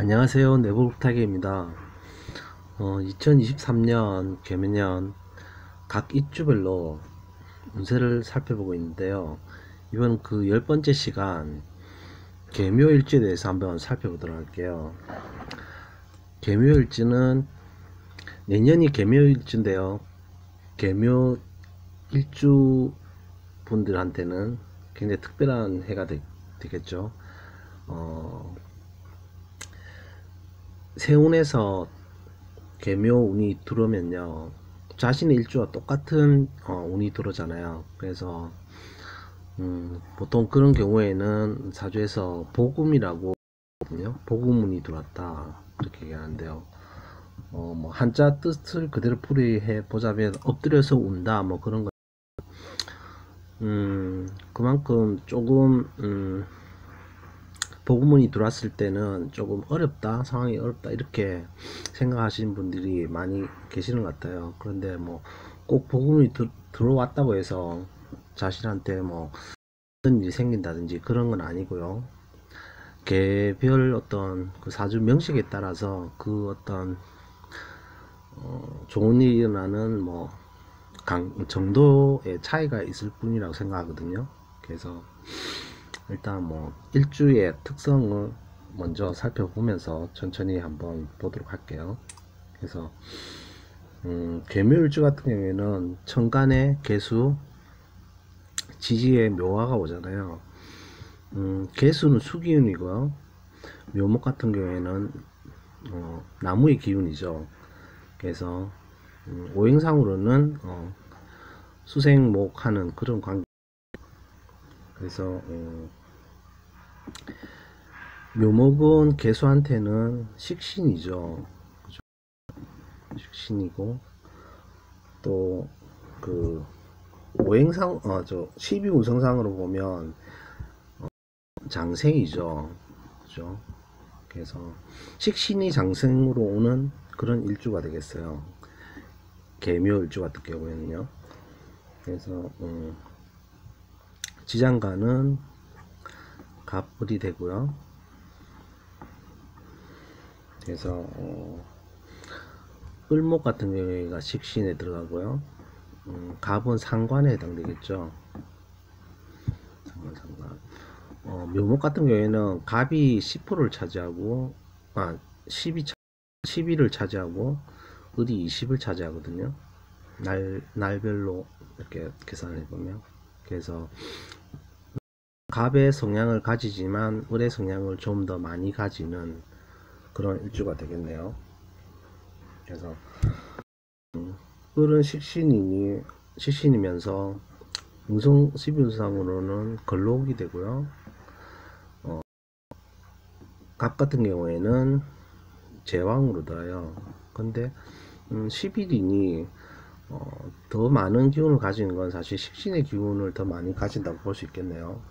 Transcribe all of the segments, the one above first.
안녕하세요. 내부부탁입니다. 2023년 개묘년 각 입주별로 운세를 살펴보고 있는데요. 이번 그 10번째 시간 개묘일주에 대해서 한번 살펴보도록 할게요. 개묘일주는 내년이 개묘일주인데요. 개묘일주 분들한테는 굉장히 특별한 해가 되겠죠. 세운에서 개묘운이 들어오면요, 자신의 일주와 똑같은 운이 들어오잖아요. 그래서 보통 그런 경우에는 사주에서 복음이라고 하거든요. 복음운이 들어왔다 이렇게 얘기하는데요. 뭐 한자 뜻을 그대로 풀이해 보자면 엎드려서 운다 뭐 그런 거. 그만큼 조금 복음운이 들어왔을 때는 조금 어렵다, 상황이 어렵다 이렇게 생각하시는 분들이 많이 계시는 것 같아요. 그런데 뭐 꼭 복음운이 들어왔다고 해서 자신한테 뭐 어떤 일이 생긴다든지 그런 건 아니고요. 개별 어떤 그 사주 명식에 따라서 그 어떤 좋은 일이 일어나는 뭐 정도의 차이가 있을 뿐이라고 생각하거든요. 그래서 일단 뭐 일주의 특성을 먼저 살펴보면서 천천히 한번 보도록 할게요. 그래서 개묘일주 같은 경우에는 천간에 개수, 지지에 묘화가 오잖아요. 개수는 수기운이고요. 묘목 같은 경우에는 나무의 기운이죠. 그래서 오행상으로는 수생목하는 그런 관계. 그래서 묘목은 개수한테는 식신이죠. 식신이고 또 그 오행상 저 12운성상으로 보면 장생이죠. 그죠? 그래서 식신이 장생으로 오는 그런 일주가 되겠어요. 개묘일주 같은 경우에는요. 그래서 지장간은 갑을이 되고요. 그래서 을목 같은 경우가 식신에 들어가고요. 갑은 상관에 해당되겠죠. 상관. 묘목 같은 경우에는 갑이 10%를 차지하고 12를 차지하고 을이 20을 차지하거든요. 날별로 이렇게 계산을 해보면. 그래서 갑의 성향을 가지지만 을의 성향을 좀 더 많이 가지는 그런 일주가 되겠네요. 그래서 을은 식신이면서 운성 12운상으로는 걸록이 되고요. 갑 같은 경우에는 제왕으로 들어요. 근데 11인이 더 많은 기운을 가지는 건 사실 식신의 기운을 더 많이 가진다고 볼 수 있겠네요.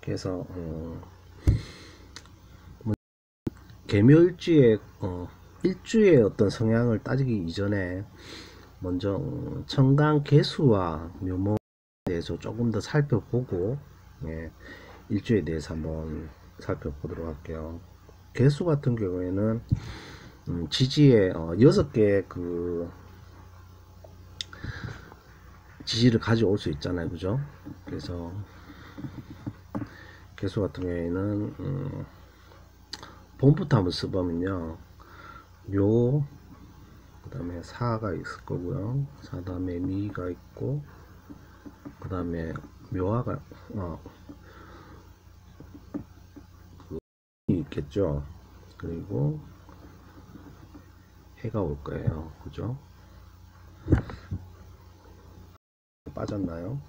그래서 개묘일주의 일주의 어떤 성향을 따지기 이전에 먼저 천간 개수와 묘목에 대해서 조금 더 살펴보고 일주에 대해서 한번 살펴보도록 할게요. 개수 같은 경우에는 지지에 6개의 그 지지를 가져올 수 있잖아요. 그죠? 그래서 개수 같은 경우에는 봄부터 한번 써보면요. 묘, 그 다음에 사가 있을 거고요. 사 다음에 미가 있고, 그 다음에 묘화가 있겠죠. 그리고 해가 올 거예요. 그죠? 빠졌나요?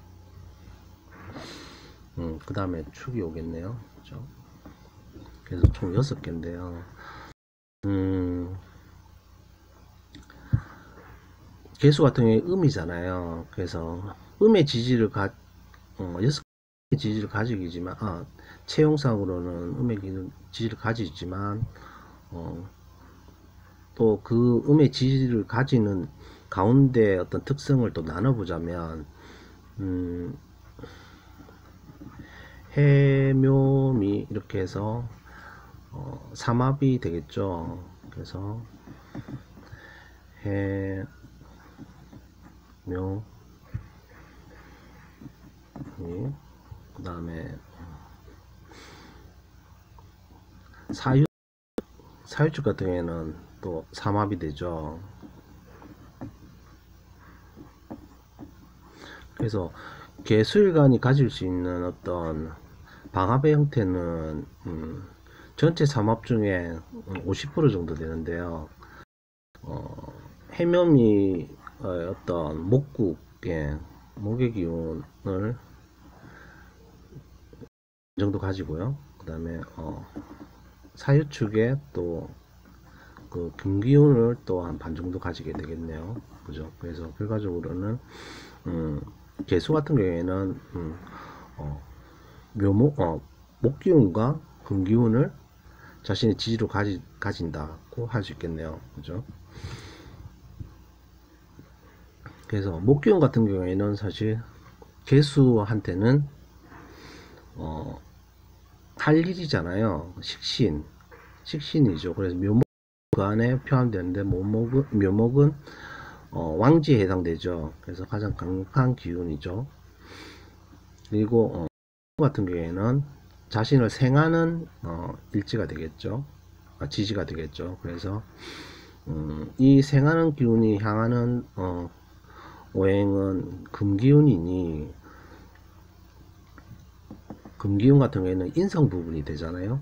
그 다음에 축이 오겠네요. 그죠? 그래서 총 6개인데요. 개수 같은 경우에 음이잖아요. 그래서 음의 지지를 6개의 지지를 가지고 있지만 체형상으로는 음의 지지를 가지고 있지만 또 그 음의 지지를 가지는 가운데 어떤 특성을 또 나눠보자면 해묘미 이렇게 해서 삼합이 되겠죠. 그래서 해, 묘, 그 다음에 사유축 같은 경우에는 또 삼합이 되죠. 그래서 개수일간이 가질 수 있는 어떤 방합의 형태는 전체 삼합 중에 50% 정도 되는데요. 해묘미 어떤 목국의 목의 기운을 정도 가지고요. 그 다음에 사유축에 또 그 금기운을 또 한 반 정도 가지게 되겠네요. 그죠? 그래서 결과적으로는 개수 같은 경우에는 목기운과 금기운을 자신의 지지로 가진다고 할 수 있겠네요. 그죠? 그래서 목기운 같은 경우에는 사실 개수한테는 할 일이잖아요. 식신이죠. 그래서 묘목 그 안에 포함되는데 묘목은 왕지에 해당되죠. 그래서 가장 강력한 기운이죠. 그리고 같은 경우에는 자신을 생하는 일지가 되겠죠. 지지가 되겠죠. 그래서 이 생하는 기운이 향하는 오행은 금기운이니, 금기운 같은 경우에는 인성 부분이 되잖아요.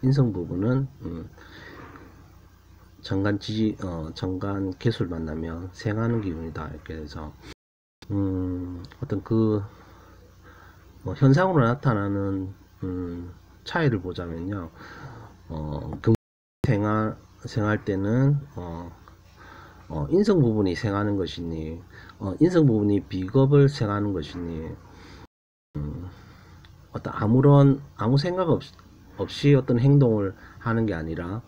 인성 부분은 정간 개수를 만나면 생하는 기운이다 이렇게 해서 어떤 그 현상으로 나타나는 차이를 보자면요. 생할 때는 인성 부분이 생하는 것이니, 인성 부분이 비겁을 생하는 것이니, 어떤 아무 생각 없이 어떤 행동을 하는 게 아니라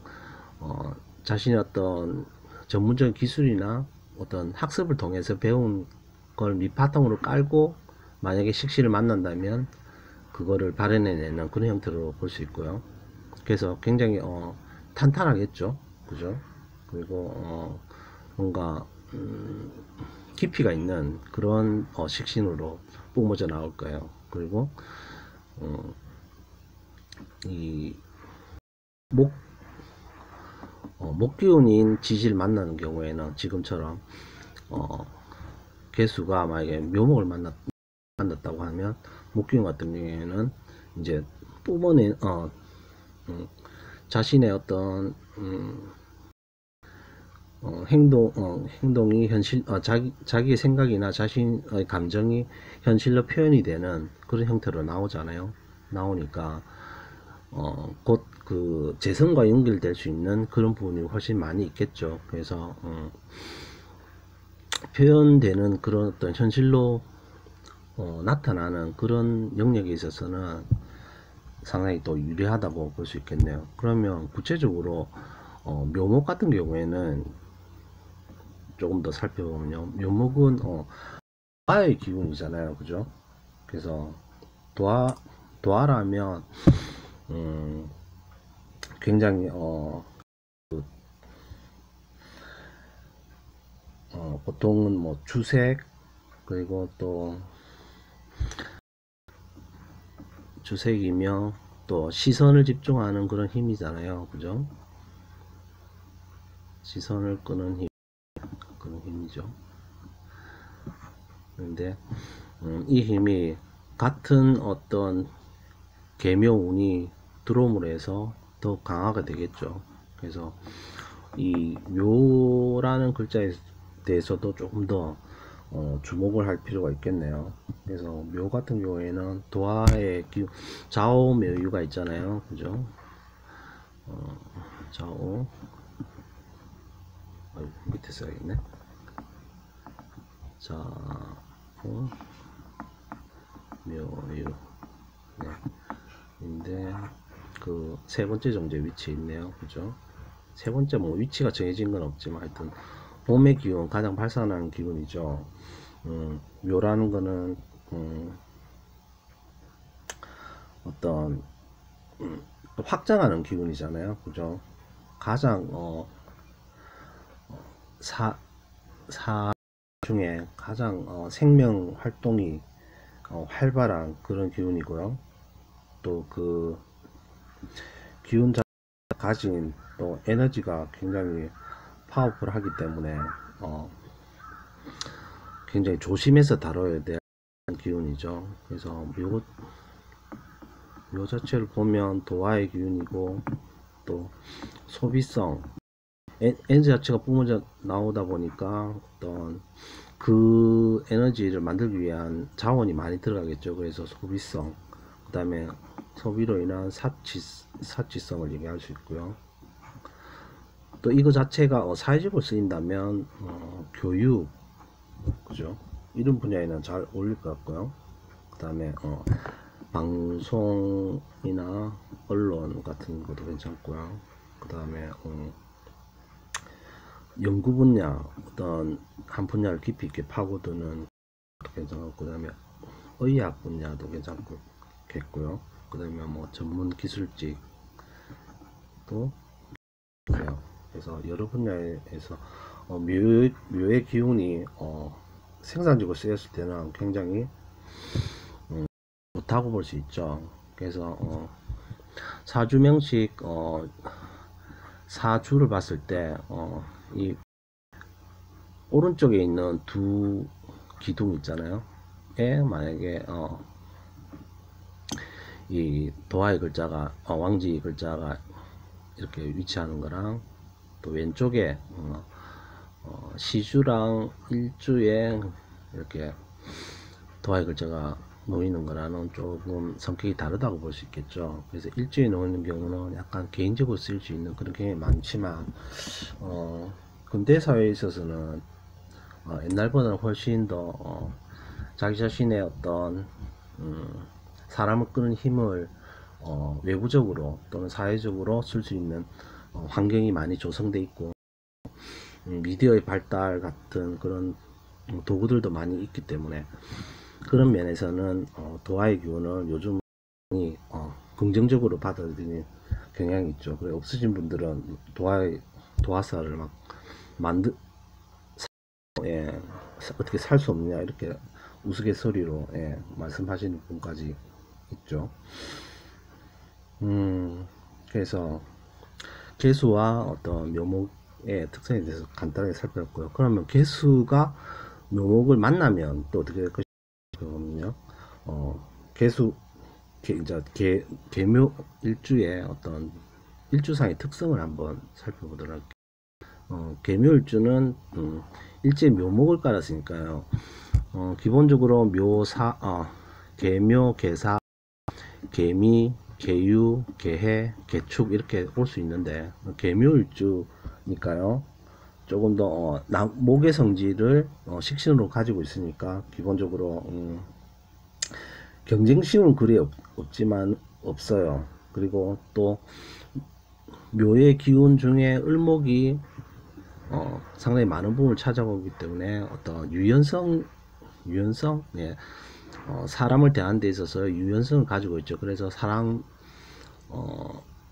자신의 어떤 전문적인 기술이나 어떤 학습을 통해서 배운 걸 밑바탕으로 깔고 만약에 식신을 만난다면 그거를 발현해내는 그런 형태로 볼 수 있고요. 그래서 굉장히 탄탄하겠죠. 그죠? 그리고 뭔가 깊이가 있는 그런 식신으로 뿜어져 나올 거예요. 그리고 이 목기운인 지지를 만나는 경우에는 지금처럼 개수가 만약에 묘목을 만났다고 하면 목기운 같은 경우에는 이제 뿜어낸 자신의 어떤 행동이 자기의 생각이나 자신의 감정이 현실로 표현이 되는 그런 형태로 나오잖아요. 나오니까 곧 그 재성과 연결될 수 있는 그런 부분이 훨씬 많이 있겠죠. 그래서 표현되는 그런 어떤 현실로 나타나는 그런 영역에 있어서는 상당히 또 유리하다고 볼 수 있겠네요. 그러면 구체적으로 묘목 같은 경우에는 조금 더 살펴보면요. 묘목은 도화의 기운이잖아요. 그죠? 그래서 도화라면 굉장히 보통은 뭐 주색, 그리고 또 주색이며 또 시선을 집중하는 그런 힘이잖아요. 그죠? 시선을 끄는 힘, 그런 힘이죠. 근데 이 힘이 같은 어떤 계묘운이 들어옴으로 해서 더 강화가 되겠죠. 그래서 이 묘라는 글자에 대해서도 조금 더 주목을 할 필요가 있겠네요. 그래서 묘 같은 경우에는 도화의 좌오묘유가 있잖아요. 그죠? 좌오, 밑에 써야겠네. 좌오 묘유. 네. 인데 그 세 번째 정제 위치에 있네요. 그죠? 세 번째 뭐 위치가 정해진 건 없지만 하여튼 봄의 기운, 가장 발산하는 기운이죠. 묘라는 거는 어떤 또 확장하는 기운이잖아요. 그죠? 가장 사 중에 가장 생명 활동이 활발한 그런 기운이고요. 또 그 기운 자체가 가진 또 에너지가 굉장히 파워풀하기 때문에 굉장히 조심해서 다뤄야 될 기운이죠. 그래서 묘 자체를 보면 도화의 기운이고, 또 소비성 에너지 자체가 뿜어져 나오다 보니까 어떤 그 에너지를 만들기 위한 자원이 많이 들어가겠죠. 그래서 소비성, 그 다음에 소비로 인한 사치성을 얘기할 수 있고요. 또 이거 자체가 사회적으로 쓰인다면 교육, 그죠? 이런 분야에는 잘 어울릴 것 같고요. 그 다음에 방송이나 언론 같은 것도 괜찮고요. 그 다음에 연구 분야, 어떤 한 분야를 깊이 있게 파고드는 것도 괜찮고, 그 다음에 의학 분야도 괜찮겠고요. 그 다음에 뭐 전문 기술직도 있고요. 그래서 여러 분야에서 묘의 기운이 생산적으로 쓰였을 때는 굉장히 좋다고 볼 수 있죠. 그래서 사주명식 사주를 봤을 때 이 오른쪽에 있는 두 기둥 있잖아요. 만약에 이 도화의 글자가 왕지 글자가 이렇게 위치하는 거랑, 또 왼쪽에 시주랑 일주에 이렇게 도화의 글자가 놓이는 거라는 조금 성격이 다르다고 볼 수 있겠죠. 그래서 일주에 놓이는 경우는 약간 개인적으로 쓸 수 있는 그런 경향이 많지만 근대 사회에 있어서는 옛날보다는 훨씬 더 자기 자신의 어떤 사람을 끄는 힘을 외부적으로 또는 사회적으로 쓸 수 있는 환경이 많이 조성돼 있고, 미디어의 발달 같은 그런 도구들도 많이 있기 때문에, 그런 면에서는 도화의 기운을 요즘 긍정적으로 받아들이는 경향이 있죠. 그래 없으신 분들은 도화사를 막 어떻게 살 수 없느냐 이렇게 우스갯소리로 말씀하시는 분까지 있죠. 그래서 개수와 어떤 묘목의 특성에 대해서 간단하게 살펴봤고요. 그러면 개수가 묘목을 만나면 또 어떻게 될 것이냐면요. 개수 이제 개묘 일주의 어떤 일주상의 특성을 한번 살펴보도록 할게요. 개묘일주는 일제 묘목을 깔았으니까요. 기본적으로 개묘, 개사, 개미, 개유, 개해, 개축 이렇게 올 수 있는데, 개묘일주니까요. 조금 더 목의 성질을 식신으로 가지고 있으니까 기본적으로 경쟁심은 그리 없지만 없어요. 그리고 또 묘의 기운 중에 을목이 상당히 많은 부분을 찾아오기 때문에 어떤 유연성, 예, 사람을 대하는 데 있어서 유연성을 가지고 있죠. 그래서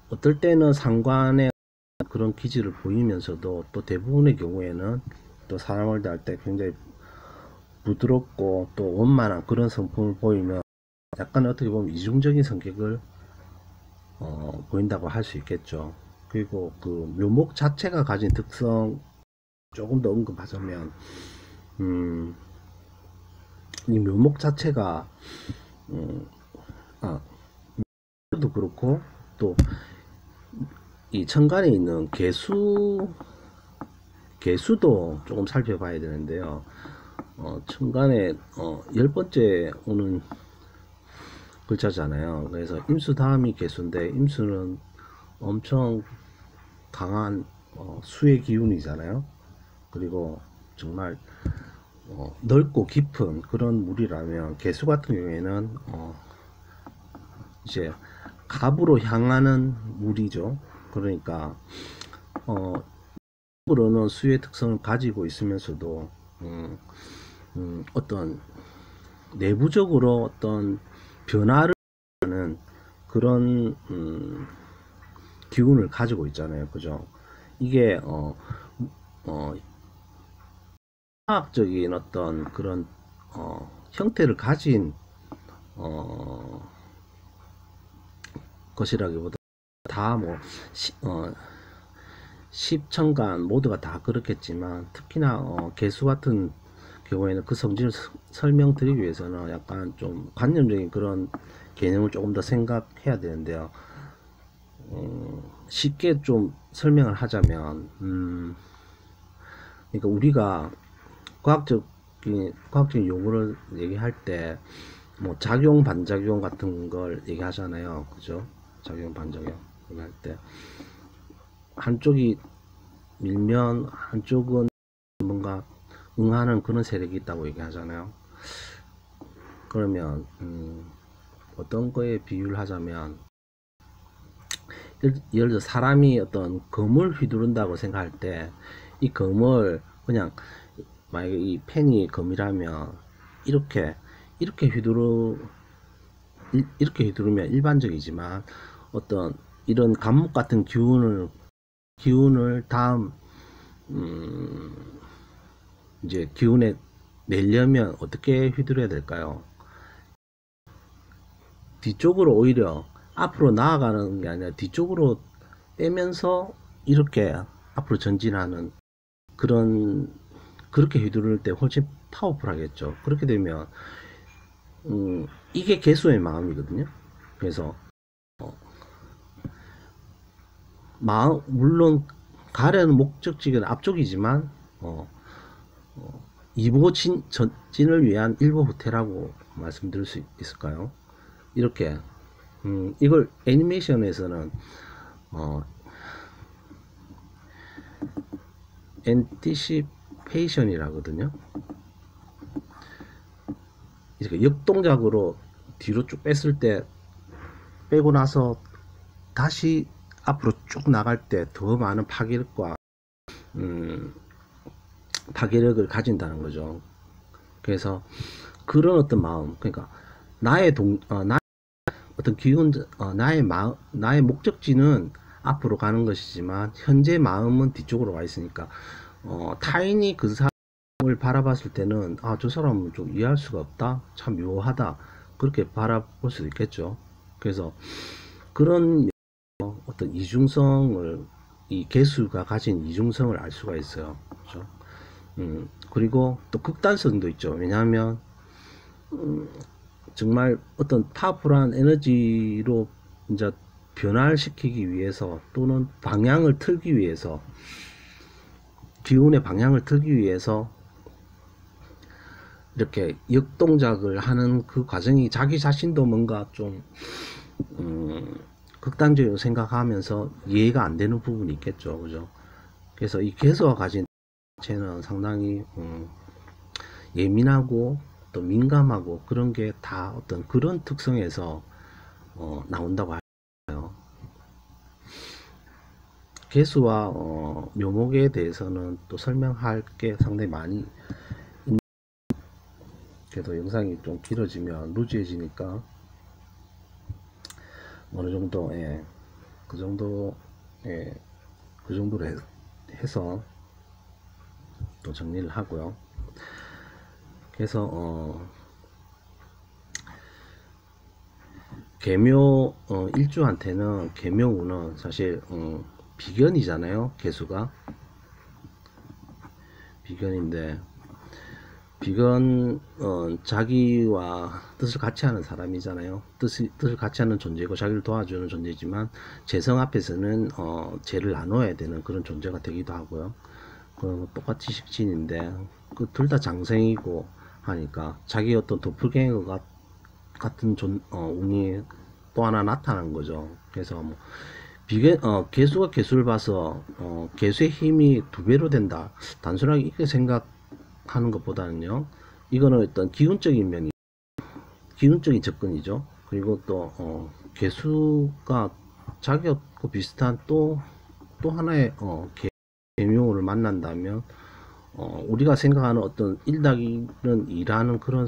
어떨 때는 상관의 그런 기질을 보이면서도, 또 대부분의 경우에는 또 사람을 대할 때 굉장히 부드럽고 또 원만한 그런 성품을 보이면 약간 어떻게 보면 이중적인 성격을 보인다고 할 수 있겠죠. 그리고 그 묘목 자체가 가진 특성 조금 더 언급하자면, 이 묘목 자체가 도 그렇고, 또 이 천간에 있는 개수도 조금 살펴봐야 되는데요. 천간에 10번째 오는 글자잖아요. 그래서 임수 다음이 개수인데, 임수는 엄청 강한 수의 기운이잖아요. 그리고 정말 넓고 깊은 그런 물이라면, 개수 같은 경우에는 이제 갑으로 향하는 물이죠. 그러니까 으로는 수의 특성을 가지고 있으면서도 어떤 내부적으로 어떤 변화를 하는 그런 기운을 가지고 있잖아요. 그죠? 이게 화학적인 어떤 그런 형태를 가진 어, 것이라기보다 다 뭐 십천간 모두가 다 그렇겠지만 특히나 개수 같은 경우에는 그 성질을 설명드리기 위해서는 약간 좀 관념적인 그런 개념을 조금 더 생각해야 되는데요. 쉽게 좀 설명을 하자면, 그러니까 우리가 과학적인 용어를 얘기할 때, 뭐, 작용, 반작용 같은 걸 얘기하잖아요. 그죠? 작용, 반작용 얘기할 때. 한쪽이 밀면 한쪽은 뭔가 응하는 그런 세력이 있다고 얘기하잖아요. 그러면, 어떤 거에 비유를 하자면, 예를 들어 사람이 어떤 검을 휘두른다고 생각할 때 이 검을 그냥 만약에 이 펜이 검이라면 이렇게 이렇게 휘두르면 일반적이지만 어떤 이런 감목 같은 기운을 다음 이제 기운에 내려면 어떻게 휘두려야 될까요? 뒤쪽으로 오히려 앞으로 나아가는 게 아니라 뒤쪽으로 빼면서 이렇게 앞으로 전진하는 그런 그렇게 휘두를 때 훨씬 파워풀하겠죠. 그렇게 되면 이게 개수의 마음이거든요. 그래서 마음 물론 가려는 목적지는 앞쪽이지만 이보 전진을 위한 일보 후퇴라고 말씀드릴 수 있을까요? 이렇게 이걸 애니메이션에서는 엔티시페이션이라거든요. 이렇게 역동작으로 뒤로 쭉 뺐을 때 빼고 나서 다시 앞으로 쭉 나갈 때 더 많은 파괴력을 가진다는 거죠. 그래서 그런 어떤 마음, 그러니까 나의 어떤 기운, 나의 목적지는 앞으로 가는 것이지만 현재 마음은 뒤쪽으로 와 있으니까 타인이 그 사람을 바라봤을 때는 저 사람은 좀 이해할 수가 없다, 참 묘하다 그렇게 바라볼 수도 있겠죠. 그래서 그런 어떤 이중성을 이 개수가 가진 이중성을 알 수가 있어요. 그렇죠? 그리고 또 극단성도 있죠. 왜냐하면 정말 어떤 파워풀한 에너지로 이제 변화를 시키기 위해서 또는 방향을 틀기 위해서 기운의 방향을 틀기 위해서 이렇게 역동작을 하는 그 과정이 자기 자신도 뭔가 좀 극단적으로 생각하면서 이해가 안 되는 부분이 있겠죠. 그죠? 그래서 이 개수가 가진 자체는 상당히 예민하고 또 민감하고 그런 게 다 어떤 그런 특성에서 나온다고 해요. 개수와 묘목에 대해서는 또 설명할 게 상당히 많이 그래도 영상이 좀 길어지면 루즈해지니까 어느 정도 그 정도 그 정도로 해서 또 정리를 하고요. 그래서 계묘 일주한테는 계묘운은 사실 비견이잖아요. 개수가 비견인데 비건 자기와 뜻을 같이 하는 사람이잖아요. 뜻을 같이 하는 존재고 자기를 도와주는 존재지만 재성 앞에서는 죄를 나눠야 되는 그런 존재가 되기도 하고요. 똑같이 식신인데 그 둘 다 장생이고 하니까 자기 어떤 도플갱어 같은 운이 또 하나 나타난 거죠. 그래서 뭐 개수가 개수를 봐서 개수의 힘이 두 배로 된다. 단순하게 이렇게 생각하는 것보다는요. 이거는 일단 기운적인 접근이죠. 그리고 또 개수가 자기하고 비슷한 또 하나의 계묘를 만난다면 우리가 생각하는 어떤 1-1은 2라는 그런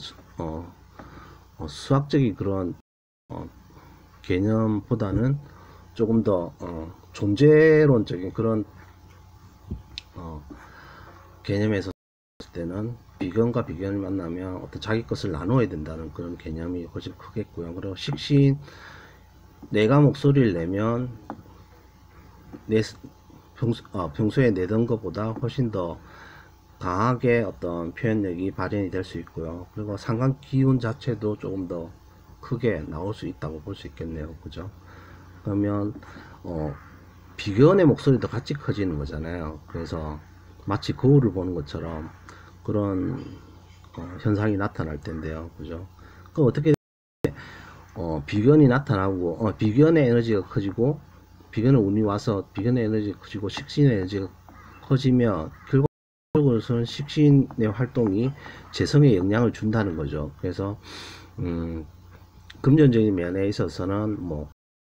수학적인 그런 개념보다는 조금 더 존재론적인 그런 개념에서 봤을 때는 비견과 비견을 만나면 어떤 자기 것을 나눠야 된다는 그런 개념이 훨씬 크겠고요. 그리고 식신, 내가 목소리를 내면 평소에 내던 것보다 훨씬 더 강하게 어떤 표현력이 발현이 될 수 있고요. 그리고 상관 기운 자체도 조금 더 크게 나올 수 있다고 볼 수 있겠네요. 그죠? 그러면 비견의 목소리도 같이 커지는 거잖아요. 그래서 마치 거울을 보는 것처럼 그런 현상이 나타날 텐데요. 그죠? 그 어떻게 비견이 나타나고 비견의 에너지가 커지고 비견의 운이 와서 비견의 에너지가 커지고 식신의 에너지가 커지면 결과적으로는 식신의 활동이 재성에 영향을 준다는 거죠. 그래서 금전적인 면에 있어서는 뭐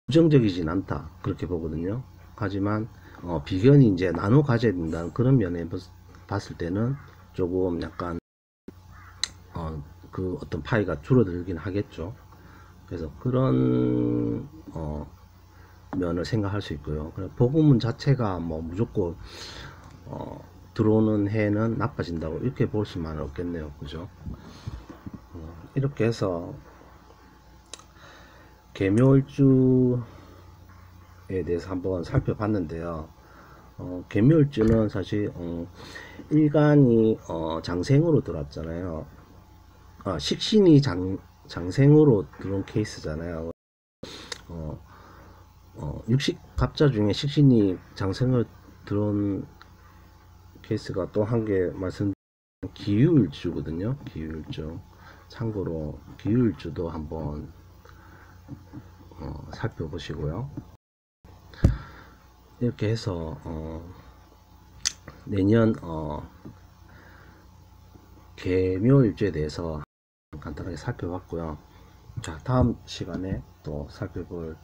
부정적이진 않다 그렇게 보거든요. 하지만 비견이 이제 나눠 가져야 된다는 그런 면에 봤을 때는 조금 약간 그 어떤 파이가 줄어들긴 하겠죠. 그래서 그런 면을 생각할 수 있고요. 복음문 자체가 뭐 무조건 들어오는 해는 나빠진다고 이렇게 볼 수만 없겠네요. 그죠? 이렇게 해서 개묘일주에 대해서 한번 살펴봤는데요. 개묘일주는 사실 일간이 장생으로 들어왔잖아요. 식신이 장생으로 들어온 케이스잖아요. 육식갑자 중에 식신이 장생으로 들어온 케이스가 또 한 개 말씀드리면 기유일주거든요. 기유일주. 참고로 기유일주도 한번 살펴보시고요. 이렇게 해서 내년 개묘일주에 대해서 간단하게 살펴봤고요. 자, 다음 시간에 또 살펴볼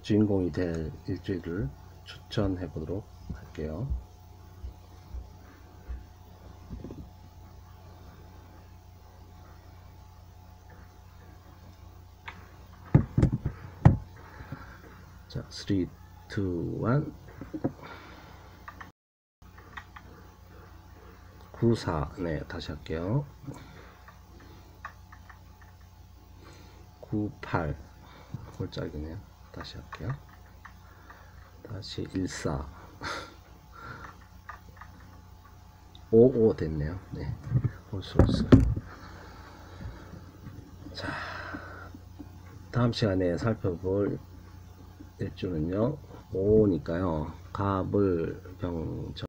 주인공이 될 일주일을 추천해 보도록 할게요. 자, 3, 2, 1 94. 네, 다시 할게요. 98 홀짝이네요. 다시 할게요. 다시 14 55 됐네요. 네, 홀수홀수. 자, 다음 시간에 살펴볼 일주는요 5니까요 갑을 병